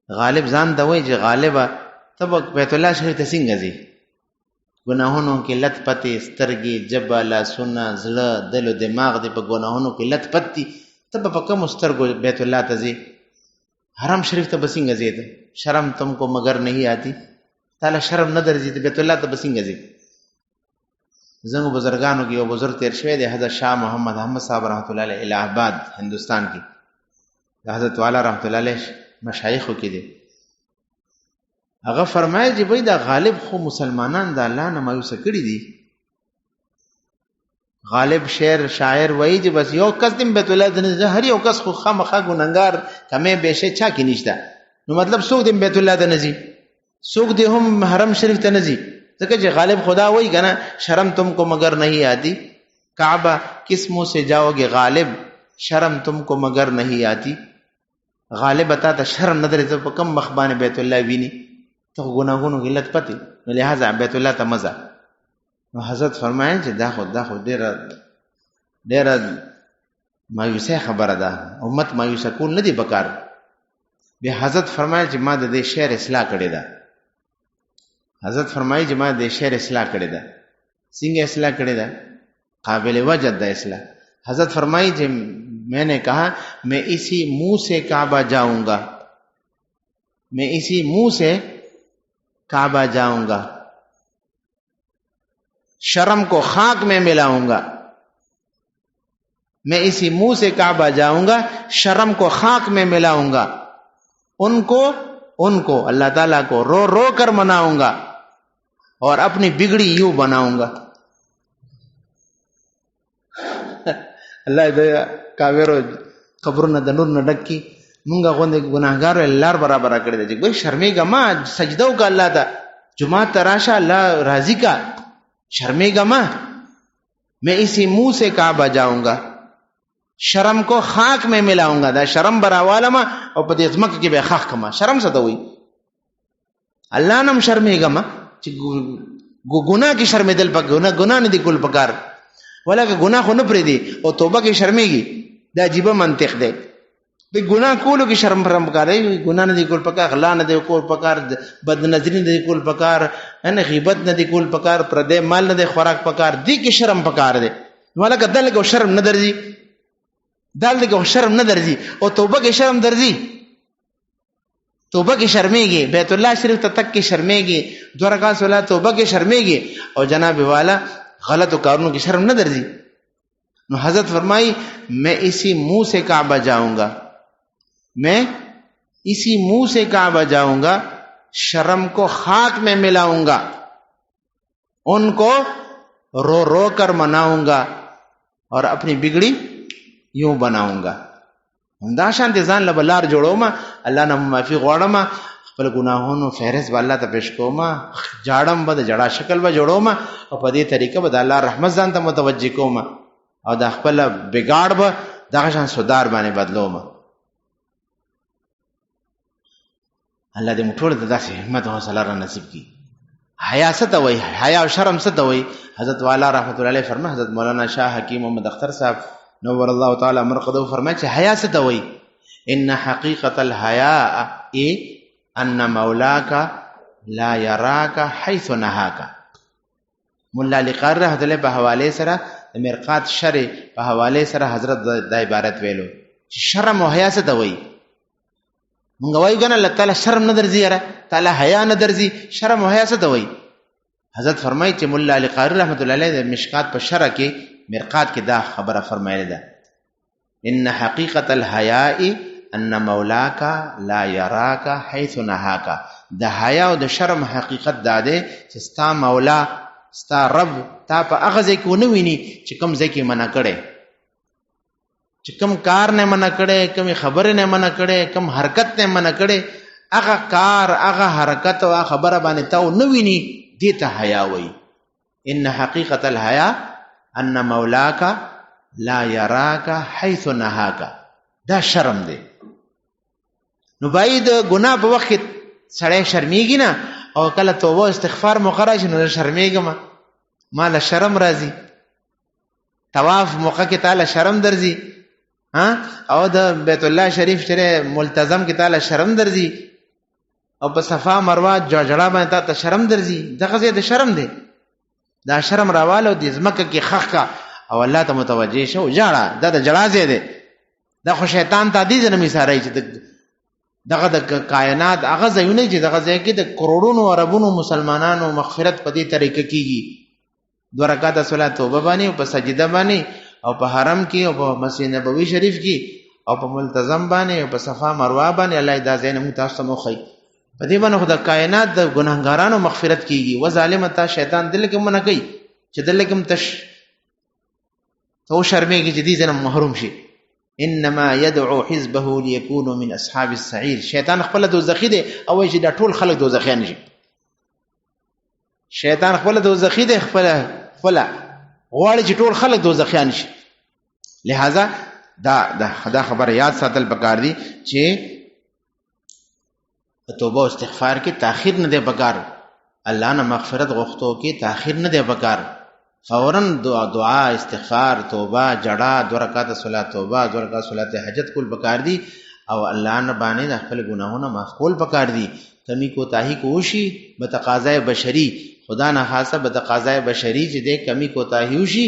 غالب ځان ته وایي چې غالبه ته به بیت الله شریف ته څنګه ځې؟ ګناهونو کې لت پتې، سترګې، ژبه، لاسونه، زړه، دل و دماغ دې په ګناهونو کې لت پت دي، ته به په کومو سترګو بیت الله ته ځې؟ حرم شریف ته به څنګه ځې؟ ته شرم تم کو مگر نہیں آتی، تعالی شرم نه درځي ته بیت الله ته به څنګه ځې؟ زموږ بزرګانو کې یو بزرګ تیر شوی دی، حضرت شاه محمد احمد صاحب رحمت الله علیه، الہ آباد هندوستان کې د حضرت والا رحمت الله علیه مشایخو کې دی. هغه فرمایي چې بھئی دا غالب خو مسلمانان د الله نه مایوسه کړي دي. غالب شاعر وایي چې بس یو کس دې بیت الله ته نه ځي، هر یو کس خو خامخا ګنهګار کمې بیشې چا کې نشته. نو مطلب څوک دې بیت الله ته نه ځي، څوک دې هم حرم شریف ته نه ځي، ځکه چې غالب خدا وایي کنه شرم تم کو مگر نہیں آتی، کعبہ کس منہ سے جاؤ گے غالب، شرم تم کو مگر نہیں آتی. غالب اتا ته شرم نه درځي، په کم مخ باندې بیت الله ویني، ته ګناهونو کې لت پتی، نو لہذا بیت الله ته مزه. نو حضرت فرمایي چې دا خو ډېره مایوسه خبره ده، امت مایوسه کول نه دی پکار. بیا حضرت فرمایي چې ما د دې شعر اصلاح کړې ده. حضرت فرمایي چې ما د شعر اصلاح کړې ده. څنګه اصلاح کړې ده؟ قابل وجد ده اصلاح. حضرت فرمایي چې میں نے کہا میں اسی منہ سے کعبہ جاؤں گا، میں اسی منہ سے کعبہ جاؤں گا، شرم کو خاک میں ملاؤں گا. میں اسی منہ سے کعبہ جاؤں گا، شرم کو خاک میں ملاؤں گا. ان کو اللہ تعالیٰ کو رو رو کر مناؤں گا اور اپنی بگڑی یوں بناؤں گا. الله دې کاویرو قبرونه د نور نه ډکي، مونږه غوندې ګناهګارو لار برابر کړی دی. ګوي شرمېږه ما، سجده وکړه الله ته، جمعه ته راشه، الله راضي کا، شرمېږه ما. میں اسی منہ سے کعبہ جاؤں گا، شرم کو خاک میں ملاؤں گا. دا شرم براواله ما او په دې ځمکه کې به خاک کما. شرم څه ته وایي؟ الله نم شرمېږه ما چې ګناه کې شرمېدل پکې ګناه نه دی کول پکار، ولکه ګناه خو نه پرې دی او توبه کې شرمېږي. دا عجیبه منطق دی. د ګناه کولو کې شرم پرم پکار دی، ګناه نه دی کول پکار، غلا نه دی کول پکار، بد نظری نه دی کول پکار، نه غیبت نه دی کول پکار، پردې مال نه دی خوراک پکار، دی کې شرم پکار دی. ولکه دلته شرم نه درځي، دلته شرم نه درځي او توبه کې شرم درځي. توبه کې شرمېږي، بیت الله شریف ته تک کې شرمېږي، 2 رکعات صلات توبه کې شرمېږي او جناب والا غلط کارونو کی شرم نہ درځي. نو حضرت فرمائی میں اسی منہ سے کعبہ جاؤں گا، میں اسی منہ سے کعبہ جاؤں گا، شرم کو خاک میں ملاؤں گا، ان کو رو رو کر مناؤں گا اور اپنی بگڑی یوں بناؤں گا. دا شانتی ځان له بلار جوړوم، الله نه معافي غواړم، خپل ګناهونو فهرست به الله ته پیش کوم، جاړم به د جړا شکل به جوړوم او په دې طریقه به د الله رحمت ځان ته متوجه کوم او د خپل بګاړ به دغه شان سودار باندې بدلوم. الله دې موږ ټول ته داسې همت او حوصله را نصیب کړي. حیا څه ته وایي؟ حیا او شرم څه ته وایي؟ حضرت والا رحمت الله علیه فرمایي، حضرت مولانا شاه حکیم محمد اختر صاحب نور الله تعالی مرقده فرمایي چې حیا څه ته وایي؟ ان حقیقت الحیاء ان مولاک لا یراک حیث نهاک. مولا علی قاری رحمت الله په حواله سره د مرقات شرع په حواله سره حضرت د عبارت ویلو چې شرم او حیا څه ته وایي. مونږ وایو کنه الله تعالی شرم نه درځي، یاره تعالی حیا نه درځي، شرم او حیا څه ته وایي؟ حضرت فرمایي چې مولا علی قاری رحمت الله علیه د مشکات په شرع کې مرقات کې دا خبره فرمایله ده، ان حقیقت الحیاء ان مولاک لا یراک حیث نهاک. د حیا او د شرم حقیقت دا دی چې ستا مولا ستا رب تا په هغه ځای کې ونه ویني چې کوم ځای کې منع کړی، چې کوم کار نه منع کړی، کومې خبرې نه منع کړی، کوم حرکت نه منع کړی، هغه کار هغه حرکت او هغه خبره باندې تا ونه ویني، دې ته حیا وایي. ان حقیقت الحیا ان مولاک لا یراک حیث نهاک. دا شرم دی. نو باید ګناه په وخت سړی شرمیږي نه، او کله توبه استغفار موقع راشي نو شرمیږم، ما له شرم راځي. طواف موقع کې تعالی شرم درځي، او د بیت الله شریف چې ملتزم کې تعالی شرم درځي، او په صفا مروه جړه باندې ته شرم درځي دغه ځای د شرم دی دا شرم راواله د ځمکه کې خخ کا او الله ته متوجه شو جړه دا د جړه ځای دی دا خو شیطان ته دې نه مثالای چې دغه د کائنات هغه ځایونه چې دغه ځای کې د کروڑونو عربونو مسلمانانو مغفرت په دې طریقه کیږي 2 رکعات صلات توبه باندې او په سجده باندې او په حرم کې او په مسجد نبوي شریف کې او په ملتزم باندې او په صفا مروه باندې الله دا ځای نه تاسو ته موخی په دې باندې خدای کائنات د ګناهګارانو مغفرت کیږي و ظالم ته شیطان دل کې منع کوي چې دل کې تش تو شرمېږي چې دې ځنه محروم شي انما يدعو حزبه ليكونوا من اصحاب السعير شیطان خپل دوزخی دی او چې دا ټول خلک دوزخیان شي شیطان خپل دوزخی دی خپل غواړي چې ټول خلک دوزخیان شي لہذا دا خبر یاد ساتل پکار دي چې توبه او استغفار کې تاخير نه دی پکار الله نه مغفرت غوښتو کې تاخير نه دی پکار فوراً دعا استغفار توبه جڑا 2 رکعات صلات توبه 2 رکعات صلات حاجت کول پکار دي او الله نه باندې خپل ګناهونه معاف کول پکار دي کمی کوتاهی کوشي به تقاضای بشری خدا نه خاصه به تقاضای بشری چې دې کمی کوتاهی وشي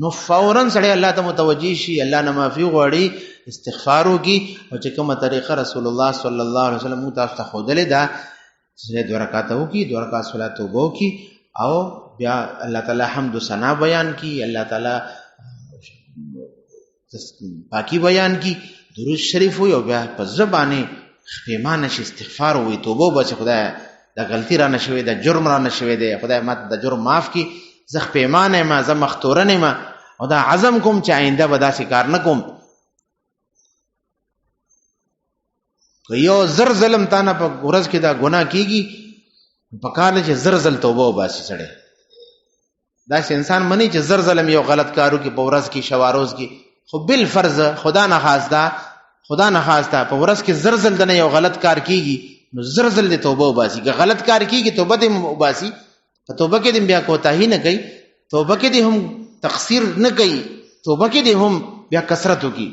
نو فوراً سړی الله ته متوجي شي الله نه معافي غواړي استغفار وکي او چې کومه طریقه رسول الله صلی الله علیه وسلم تاسو ته خودلې دا چې 2 رکعات وکي 2 رکعات صلات توبه وکي او بیا الله تعالی حمد و ثنا بیان کی الله تعالی پاکی بیان کی درود شریف وي او بیا په زبانه پیمانه شي استغفار وي توبه به خدای دا غلطی را نشوي دا جرم را نشوي دی خدای ماته د جرم معاف کی زخ پیمانه ما زه مختورنه ما او دا عزم کوم چې آینده به دا کار نه کوم یو زر ظلم تانه په ورځ کې دا ګناه کیږي په کار چې زر زل توبه وباسي سړی دا چې انسان منی چې زر ظلم یو غلط کارو کې په ورځ کې شواروز کې خو بل فرض خدا نه خواسته په ورځ کې زر زل دنه یو غلط کار کیږي نو زر زل د توبه وباسي که غلط کار کیږي توبه دې وباسي په توبه کې دې بیا کوتاهی نه کوي توبه کې دې هم تقصیر نه کوي توبه کې دې هم بیا کثرت وکي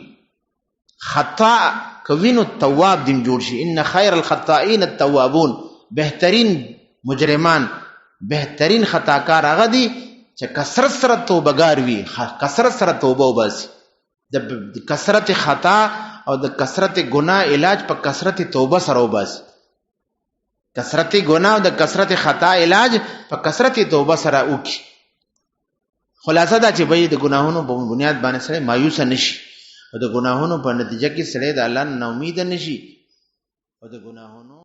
خطا کوینو تواب دې جوړ شي ان خیر الخطائین التوابون بهترین مجرمان بهترین خطاکار هغه دي چې کثرت سره توبهګار وي کثرت سره توبه وباسي د کثرت خطا او د کثرت ګناه علاج په کثرت توبه سره وباسي کثرت ګناه او د کثرت خطا علاج په کثرت توبه سره وکي خلاصه دا چې به د ګناهونو په بنیاد باندې سره مایوس نشي او د ګناهونو په نتیجه کې سره د الله نه امید نشي او د ګناهونو